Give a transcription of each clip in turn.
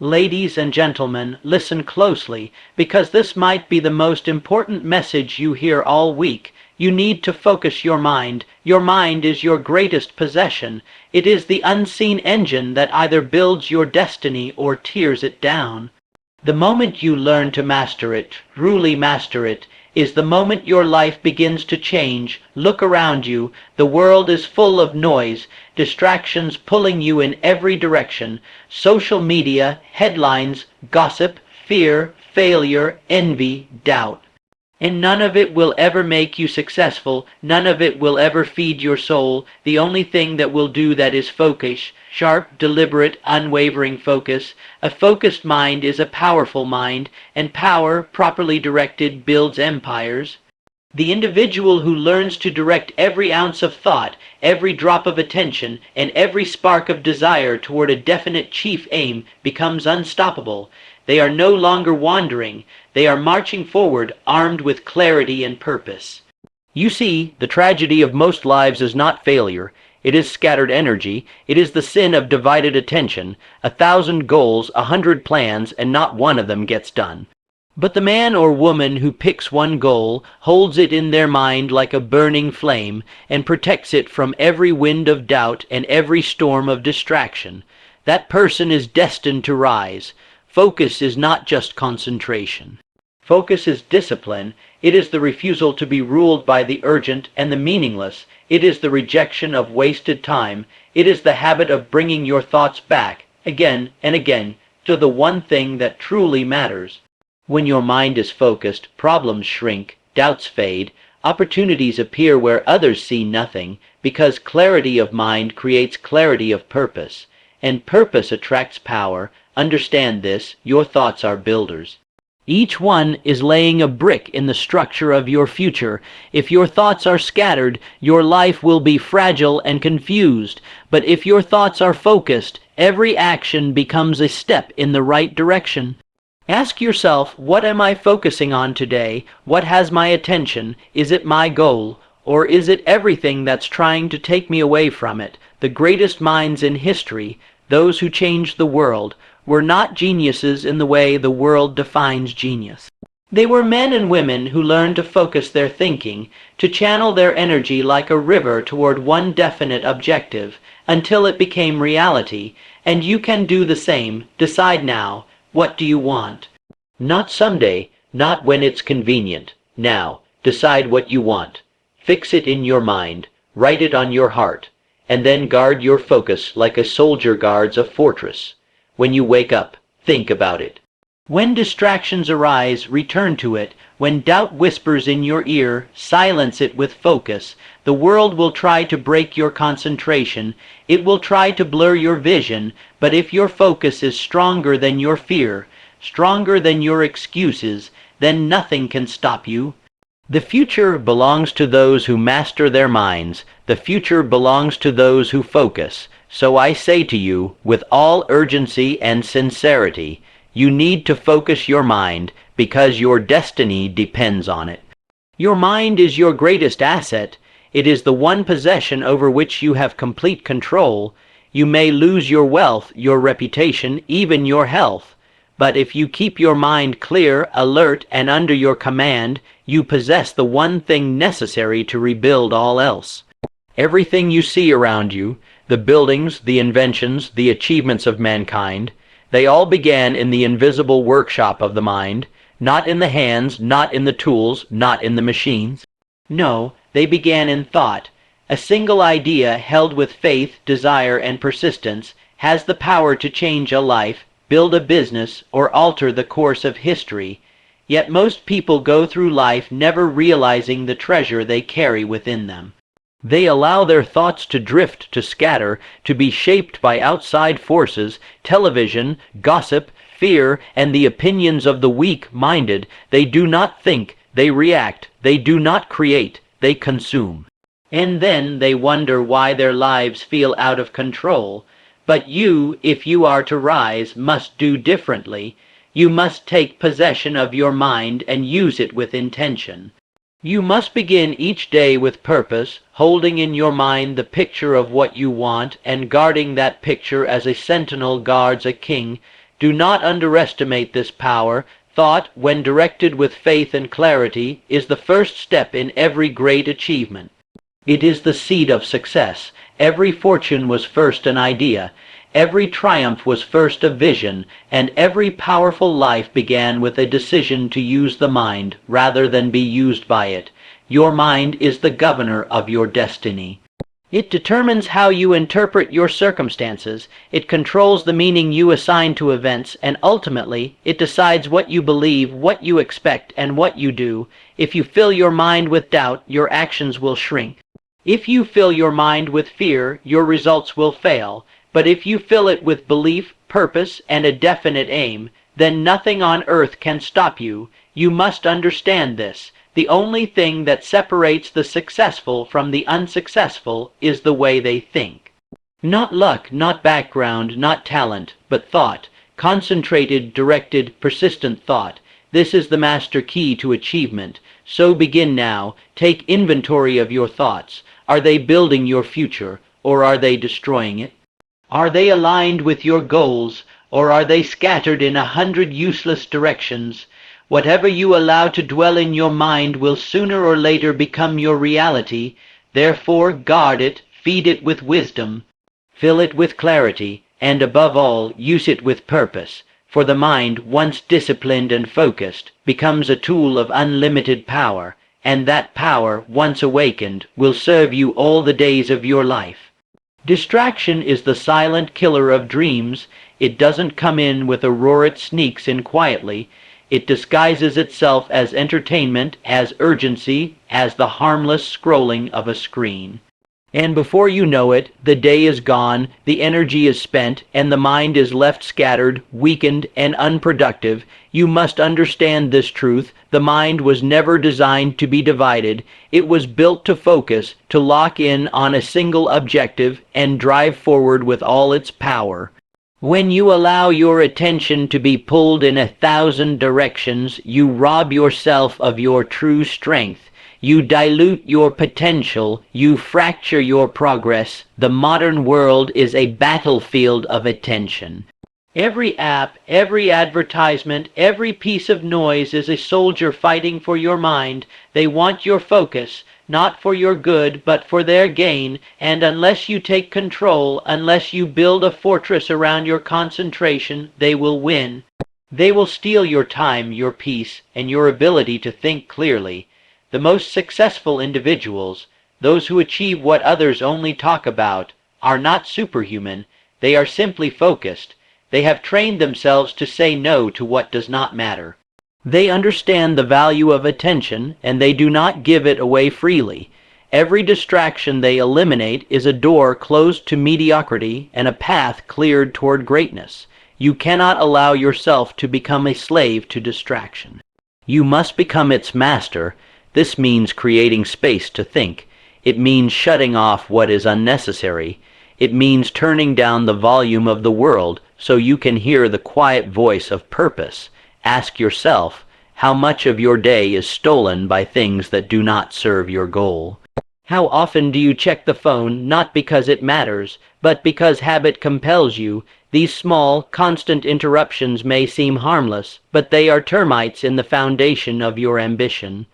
Ladies and gentlemen, listen closely, because this might be the most important message you hear all week. You need to focus your mind. Your mind is your greatest possession. It is the unseen engine that either builds your destiny or tears it down. The moment you learn to master it, truly master it, is the moment your life begins to change. Look around you. The world is full of noise, distractions pulling you in every direction. Social media, headlines, gossip, fear, failure, envy, doubt. And none of it will ever make you successful. None of it will ever feed your soul. The only thing that will do that is focus. Sharp, deliberate, unwavering focus. A focused mind is a powerful mind, and power, properly directed, builds empires. The individual who learns to direct every ounce of thought, every drop of attention, and every spark of desire toward a definite chief aim becomes unstoppable. They are no longer wandering. They are marching forward, armed with clarity and purpose. You see, the tragedy of most lives is not failure. It is scattered energy. It is the sin of divided attention. 1,000 goals, 100 plans, and not one of them gets done. But the man or woman who picks one goal, holds it in their mind like a burning flame, and protects it from every wind of doubt and every storm of distraction, that person is destined to rise. Focus is not just concentration. Focus is discipline. It is the refusal to be ruled by the urgent and the meaningless. It is the rejection of wasted time. It is the habit of bringing your thoughts back, again and again, to the one thing that truly matters. When your mind is focused, problems shrink, doubts fade, opportunities appear where others see nothing, because clarity of mind creates clarity of purpose, and purpose attracts power. Understand this, your thoughts are builders. Each one is laying a brick in the structure of your future. If your thoughts are scattered, your life will be fragile and confused. But if your thoughts are focused, every action becomes a step in the right direction. Ask yourself, what am I focusing on today? What has my attention? Is it my goal? Or is it everything that's trying to take me away from it? The greatest minds in history, those who changed the world, were not geniuses in the way the world defines genius. They were men and women who learned to focus their thinking, to channel their energy like a river toward one definite objective, until it became reality. And you can do the same. Decide now. What do you want? Not someday, not when it's convenient. Now, decide what you want. Fix it in your mind. Write it on your heart. And then guard your focus like a soldier guards a fortress. When you wake up, think about it. When distractions arise, return to it. When doubt whispers in your ear, silence it with focus. The world will try to break your concentration. It will try to blur your vision. But if your focus is stronger than your fear, stronger than your excuses, then nothing can stop you. The future belongs to those who master their minds. The future belongs to those who focus. So I say to you, with all urgency and sincerity, you need to focus your mind, because your destiny depends on it. Your mind is your greatest asset. It is the one possession over which you have complete control. You may lose your wealth, your reputation, even your health. But if you keep your mind clear, alert, and under your command, you possess the one thing necessary to rebuild all else. Everything you see around you, the buildings, the inventions, the achievements of mankind, they all began in the invisible workshop of the mind, not in the hands, not in the tools, not in the machines. No, they began in thought. A single idea held with faith, desire, and persistence has the power to change a life, build a business, or alter the course of history. Yet most people go through life never realizing the treasure they carry within them. They allow their thoughts to drift, to scatter, to be shaped by outside forces, television, gossip, fear, and the opinions of the weak-minded. They do not think, they react, they do not create, they consume. And then they wonder why their lives feel out of control. But you, if you are to rise, must do differently. You must take possession of your mind and use it with intention. You must begin each day with purpose, holding in your mind the picture of what you want and guarding that picture as a sentinel guards a king. Do not underestimate this power. Thought, when directed with faith and clarity, is the first step in every great achievement. It is the seed of success. Every fortune was first an idea. Every triumph was first a vision, and every powerful life began with a decision to use the mind rather than be used by it. Your mind is the governor of your destiny. It determines how you interpret your circumstances, it controls the meaning you assign to events, and ultimately, it decides what you believe, what you expect, and what you do. If you fill your mind with doubt, your actions will shrink. If you fill your mind with fear, your results will fail. But if you fill it with belief, purpose, and a definite aim, then nothing on earth can stop you. You must understand this. The only thing that separates the successful from the unsuccessful is the way they think. Not luck, not background, not talent, but thought. Concentrated, directed, persistent thought. This is the master key to achievement. So begin now. Take inventory of your thoughts. Are they building your future, or are they destroying it? Are they aligned with your goals, or are they scattered in 100 useless directions? Whatever you allow to dwell in your mind will sooner or later become your reality. Therefore, guard it, feed it with wisdom, fill it with clarity, and above all, use it with purpose. For the mind, once disciplined and focused, becomes a tool of unlimited power, and that power, once awakened, will serve you all the days of your life. Distraction is the silent killer of dreams. It doesn't come in with a roar, it sneaks in quietly. It disguises itself as entertainment, as urgency, as the harmless scrolling of a screen. And before you know it, the day is gone, the energy is spent, and the mind is left scattered, weakened, and unproductive. You must understand this truth. The mind was never designed to be divided. It was built to focus, to lock in on a single objective, and drive forward with all its power. When you allow your attention to be pulled in 1,000 directions, you rob yourself of your true strength. You dilute your potential, you fracture your progress. The modern world is a battlefield of attention. Every app, every advertisement, every piece of noise is a soldier fighting for your mind. They want your focus, not for your good, but for their gain, and unless you take control, unless you build a fortress around your concentration, they will win. They will steal your time, your peace, and your ability to think clearly. The most successful individuals, those who achieve what others only talk about, are not superhuman. They are simply focused. They have trained themselves to say no to what does not matter. They understand the value of attention, and they do not give it away freely. Every distraction they eliminate is a door closed to mediocrity and a path cleared toward greatness. You cannot allow yourself to become a slave to distraction. You must become its master. This means creating space to think. It means shutting off what is unnecessary. It means turning down the volume of the world so you can hear the quiet voice of purpose. Ask yourself, how much of your day is stolen by things that do not serve your goal? How often do you check the phone, not because it matters, but because habit compels you? These small, constant interruptions may seem harmless, but they are termites in the foundation of your ambition.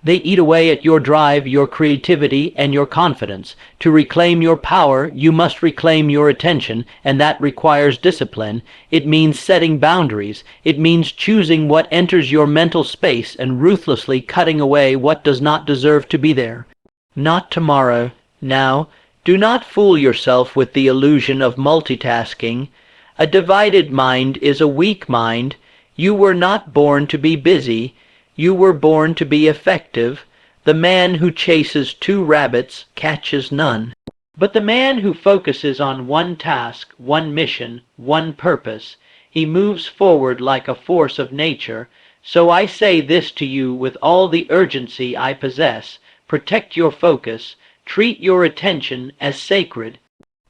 They eat away at your drive, your creativity, and your confidence. To reclaim your power, you must reclaim your attention, and that requires discipline. It means setting boundaries. It means choosing what enters your mental space and ruthlessly cutting away what does not deserve to be there. Not tomorrow, now. Do not fool yourself with the illusion of multitasking. A divided mind is a weak mind. You were not born to be busy. You were born to be effective. The man who chases 2 rabbits catches none. But the man who focuses on one task, one mission, one purpose, he moves forward like a force of nature. So I say this to you with all the urgency I possess. Protect your focus. Treat your attention as sacred.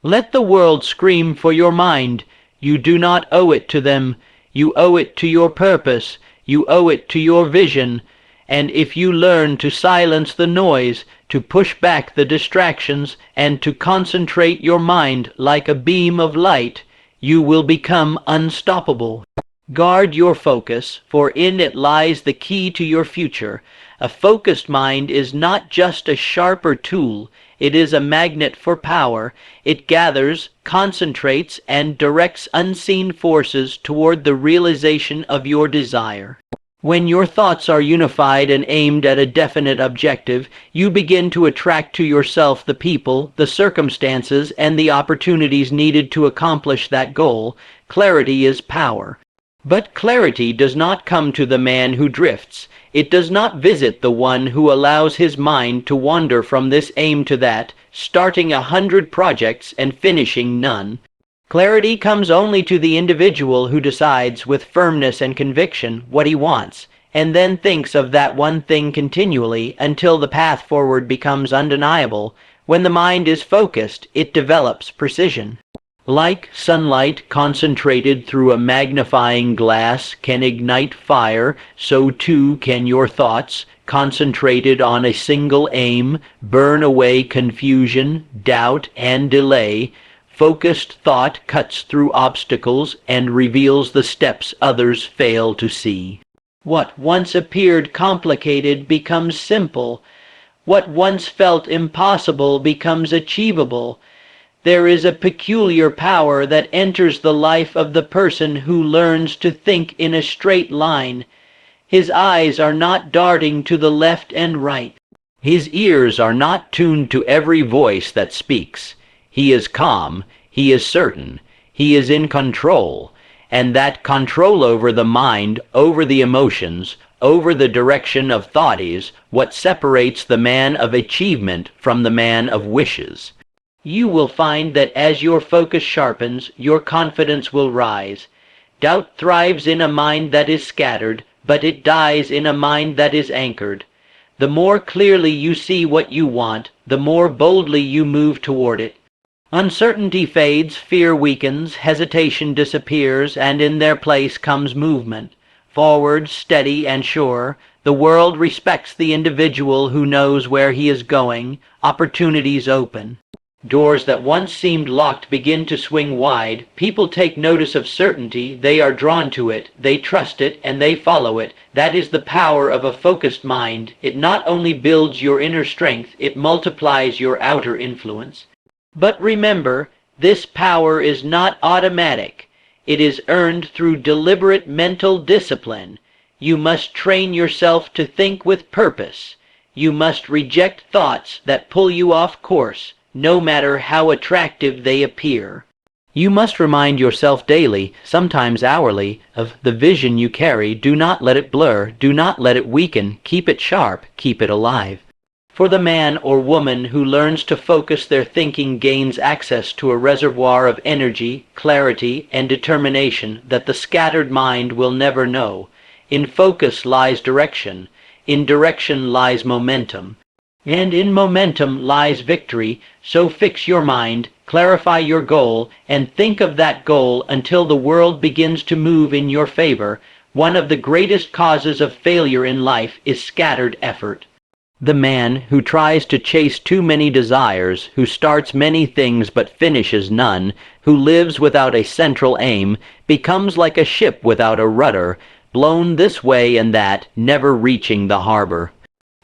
Let the world scream for your mind. You do not owe it to them. You owe it to your purpose. You owe it to your vision, and if you learn to silence the noise, to push back the distractions, and to concentrate your mind like a beam of light, You will become unstoppable. Guard your focus, for in it lies the key to your future. A focused mind is not just a sharper tool, it is a magnet for power. It gathers, concentrates, and directs unseen forces toward the realization of your desire. When your thoughts are unified and aimed at a definite objective, you begin to attract to yourself the people, the circumstances, and the opportunities needed to accomplish that goal. Clarity is power. But clarity does not come to the man who drifts. It does not visit the one who allows his mind to wander from this aim to that, starting 100 projects and finishing none. Clarity comes only to the individual who decides with firmness and conviction what he wants, and then thinks of that one thing continually until the path forward becomes undeniable. When the mind is focused, it develops precision. Like sunlight concentrated through a magnifying glass can ignite fire, so too can your thoughts, concentrated on a single aim, burn away confusion, doubt, and delay. Focused thought cuts through obstacles and reveals the steps others fail to see. What once appeared complicated becomes simple. What once felt impossible becomes achievable. There is a peculiar power that enters the life of the person who learns to think in a straight line. His eyes are not darting to the left and right. His ears are not tuned to every voice that speaks. He is calm, he is certain, he is in control, and that control over the mind, over the emotions, over the direction of thought is what separates the man of achievement from the man of wishes. You will find that as your focus sharpens, your confidence will rise. Doubt thrives in a mind that is scattered, but it dies in a mind that is anchored. The more clearly you see what you want, the more boldly you move toward it. Uncertainty fades, fear weakens, hesitation disappears, and in their place comes movement. Forward, steady, and sure, the world respects the individual who knows where he is going. Opportunities open. Doors that once seemed locked begin to swing wide. People take notice of certainty, they are drawn to it, they trust it, and they follow it. That is the power of a focused mind. It not only builds your inner strength, it multiplies your outer influence. But remember, this power is not automatic. It is earned through deliberate mental discipline. You must train yourself to think with purpose. You must reject thoughts that pull you off course, no matter how attractive they appear. You must remind yourself daily, sometimes hourly, of the vision you carry. Do not let it blur. Do not let it weaken. Keep it sharp. Keep it alive. For the man or woman who learns to focus their thinking gains access to a reservoir of energy, clarity, and determination that the scattered mind will never know. In focus lies direction. In direction lies momentum. And in momentum lies victory. So fix your mind, clarify your goal, and think of that goal until the world begins to move in your favor. One of the greatest causes of failure in life is scattered effort. The man who tries to chase too many desires, who starts many things but finishes none, who lives without a central aim, becomes like a ship without a rudder, blown this way and that, never reaching the harbor.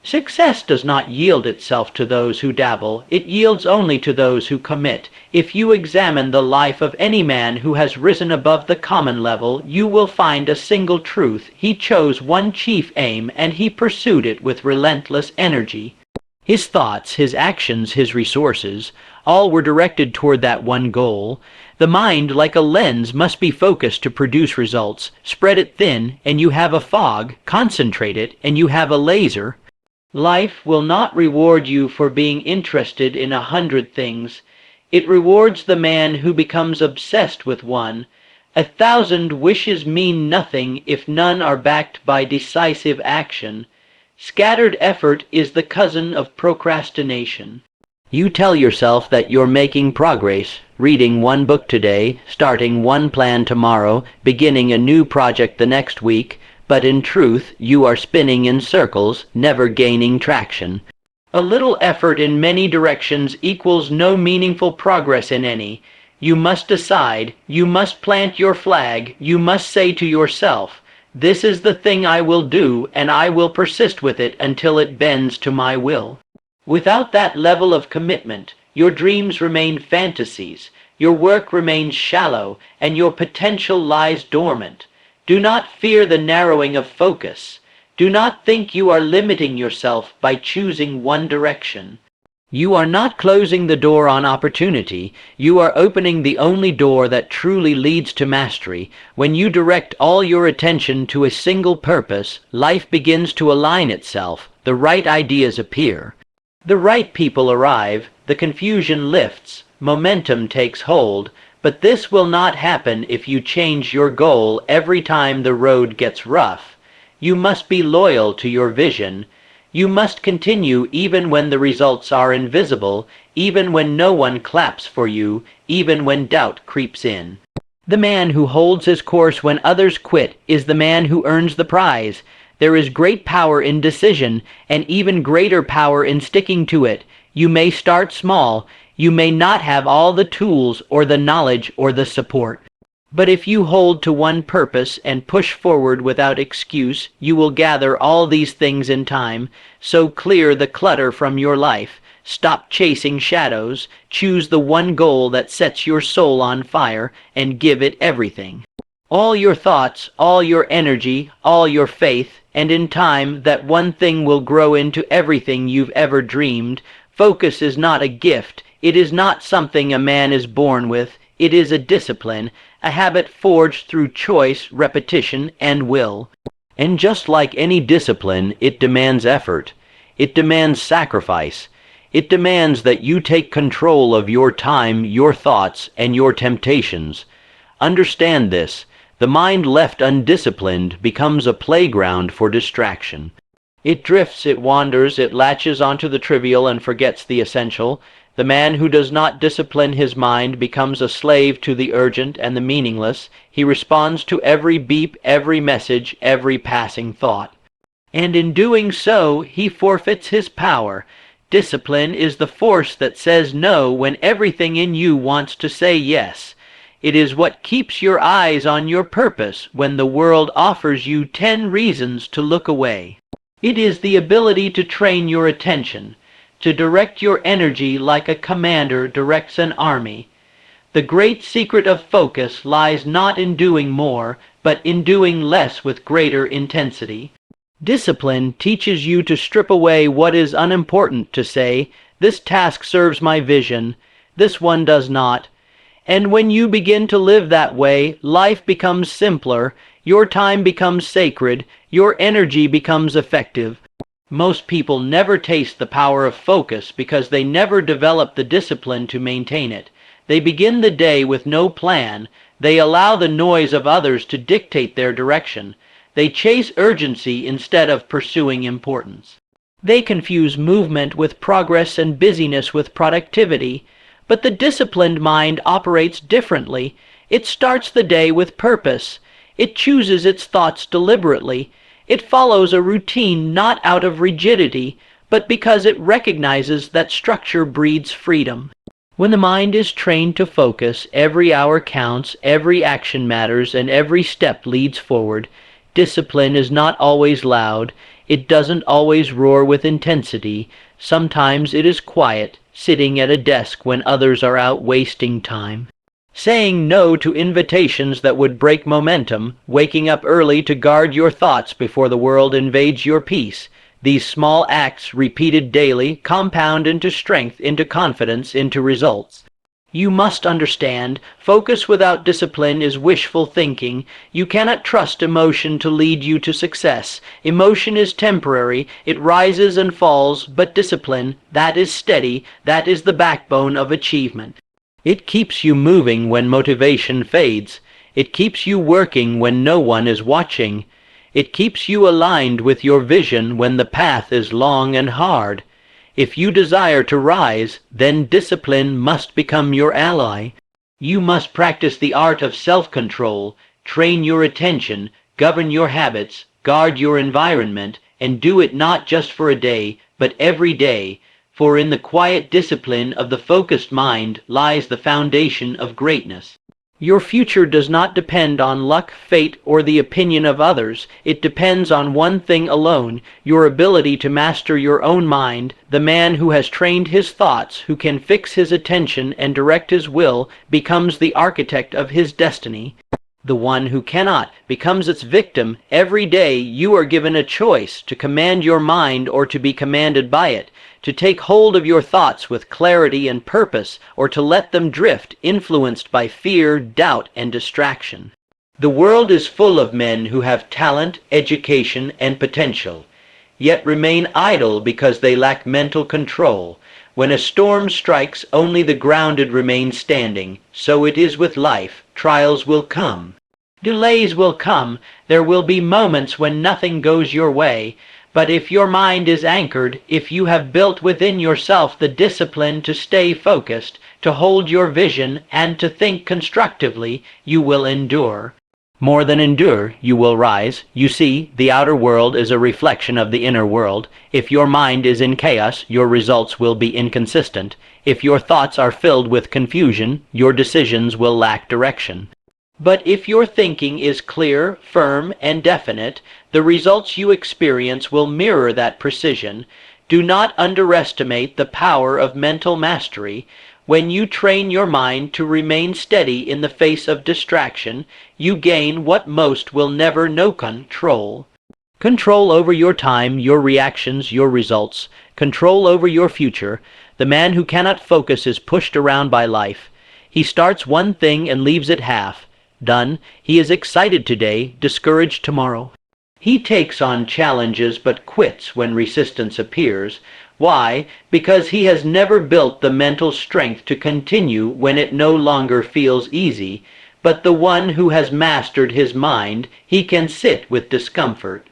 Success does not yield itself to those who dabble. It yields only to those who commit. If you examine the life of any man who has risen above the common level, you will find a single truth. He chose one chief aim, and he pursued it with relentless energy. His thoughts, his actions, his resources, all were directed toward that one goal. The mind, like a lens, must be focused to produce results. Spread it thin, and you have a fog. Concentrate it, and you have a laser. Life will not reward you for being interested in 100 things. It rewards the man who becomes obsessed with one. 1,000 wishes mean nothing if none are backed by decisive action. Scattered effort is the cousin of procrastination. You tell yourself that you're making progress, reading one book today, starting one plan tomorrow, beginning a new project the next week, but in truth you are spinning in circles, never gaining traction. A little effort in many directions equals no meaningful progress in any. You must decide, you must plant your flag, you must say to yourself, this is the thing I will do, and I will persist with it until it bends to my will. Without that level of commitment, your dreams remain fantasies, your work remains shallow, and your potential lies dormant. Do not fear the narrowing of focus. Do not think you are limiting yourself by choosing one direction. You are not closing the door on opportunity. You are opening the only door that truly leads to mastery. When you direct all your attention to a single purpose, life begins to align itself. The right ideas appear. The right people arrive. The confusion lifts. Momentum takes hold. But this will not happen if you change your goal every time the road gets rough. You must be loyal to your vision. You must continue even when the results are invisible, even when no one claps for you, even when doubt creeps in. The man who holds his course when others quit is the man who earns the prize. There is great power in decision, and even greater power in sticking to it. You may start small. You may not have all the tools or the knowledge or the support. But if you hold to one purpose and push forward without excuse, you will gather all these things in time. So clear the clutter from your life. Stop chasing shadows. Choose the one goal that sets your soul on fire and give it everything. All your thoughts, all your energy, all your faith, and in time that one thing will grow into everything you've ever dreamed. Focus is not a gift. It is not something a man is born with. It is a discipline, a habit forged through choice, repetition, and will. And just like any discipline, it demands effort. It demands sacrifice. It demands that you take control of your time, your thoughts, and your temptations. Understand this. The mind left undisciplined becomes a playground for distraction. It drifts, it wanders, it latches onto the trivial and forgets the essential. The man who does not discipline his mind becomes a slave to the urgent and the meaningless. He responds to every beep, every message, every passing thought. And in doing so, he forfeits his power. Discipline is the force that says no when everything in you wants to say yes. It is what keeps your eyes on your purpose when the world offers you 10 reasons to look away. It is the ability to train your attention, to direct your energy like a commander directs an army. The great secret of focus lies not in doing more, but in doing less with greater intensity. Discipline teaches you to strip away what is unimportant, to say, this task serves my vision, this one does not. And when you begin to live that way, life becomes simpler, your time becomes sacred, your energy becomes effective. Most people never taste the power of focus because they never develop the discipline to maintain it. They begin the day with no plan. They allow the noise of others to dictate their direction. They chase urgency instead of pursuing importance. They confuse movement with progress and busyness with productivity. But the disciplined mind operates differently. It starts the day with purpose. It chooses its thoughts deliberately. It follows a routine not out of rigidity, but because it recognizes that structure breeds freedom. When the mind is trained to focus, every hour counts, every action matters, and every step leads forward. Discipline is not always loud. It doesn't always roar with intensity. Sometimes it is quiet, sitting at a desk when others are out wasting time. Saying no to invitations that would break momentum, waking up early to guard your thoughts before the world invades your peace. These small acts, repeated daily, compound into strength, into confidence, into results. You must understand, focus without discipline is wishful thinking. You cannot trust emotion to lead you to success. Emotion is temporary, it rises and falls, but discipline, that is steady, that is the backbone of achievement. It keeps you moving when motivation fades. It keeps you working when no one is watching. It keeps you aligned with your vision when the path is long and hard. If you desire to rise, then discipline must become your ally. You must practice the art of self-control, train your attention, govern your habits, guard your environment, and do it not just for a day, but every day. For in the quiet discipline of the focused mind lies the foundation of greatness. Your future does not depend on luck, fate, or the opinion of others. It depends on one thing alone, your ability to master your own mind. The man who has trained his thoughts, who can fix his attention and direct his will, becomes the architect of his destiny. The one who cannot becomes its victim. Every day you are given a choice to command your mind or to be commanded by it, to take hold of your thoughts with clarity and purpose, or to let them drift, influenced by fear, doubt, and distraction. The world is full of men who have talent, education, and potential, yet remain idle because they lack mental control. When a storm strikes, only the grounded remain standing. So it is with life. Trials will come. Delays will come. There will be moments when nothing goes your way. But if your mind is anchored, if you have built within yourself the discipline to stay focused, to hold your vision, and to think constructively, you will endure. More than endure, you will rise. You see, the outer world is a reflection of the inner world. If your mind is in chaos, your results will be inconsistent. If your thoughts are filled with confusion, your decisions will lack direction. But if your thinking is clear, firm, and definite, the results you experience will mirror that precision. Do not underestimate the power of mental mastery. When you train your mind to remain steady in the face of distraction, you gain what most will never know: control. Control over your time, your reactions, your results. Control over your future. The man who cannot focus is pushed around by life. He starts one thing and leaves it half done. He is excited today, discouraged tomorrow. He takes on challenges but quits when resistance appears. Why? Because he has never built the mental strength to continue when it no longer feels easy. But the one who has mastered his mind, he can sit with discomfort.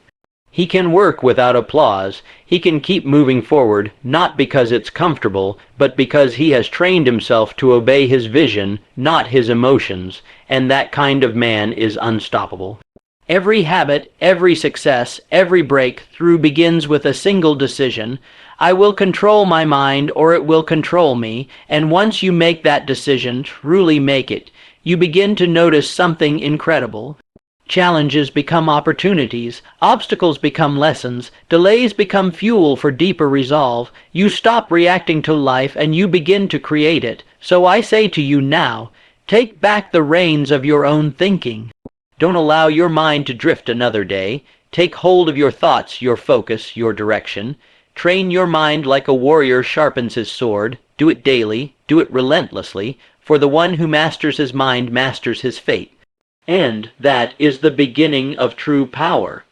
He can work without applause. He can keep moving forward, not because it's comfortable, but because he has trained himself to obey his vision, not his emotions. And that kind of man is unstoppable. Every habit, every success, every breakthrough begins with a single decision. I will control my mind or it will control me. And once you make that decision, truly make it, you begin to notice something incredible. Challenges become opportunities, obstacles become lessons, delays become fuel for deeper resolve. You stop reacting to life and you begin to create it. So I say to you now, take back the reins of your own thinking. Don't allow your mind to drift another day. Take hold of your thoughts, your focus, your direction. Train your mind like a warrior sharpens his sword. Do it daily, do it relentlessly, for the one who masters his mind masters his fate. And that is the beginning of true power.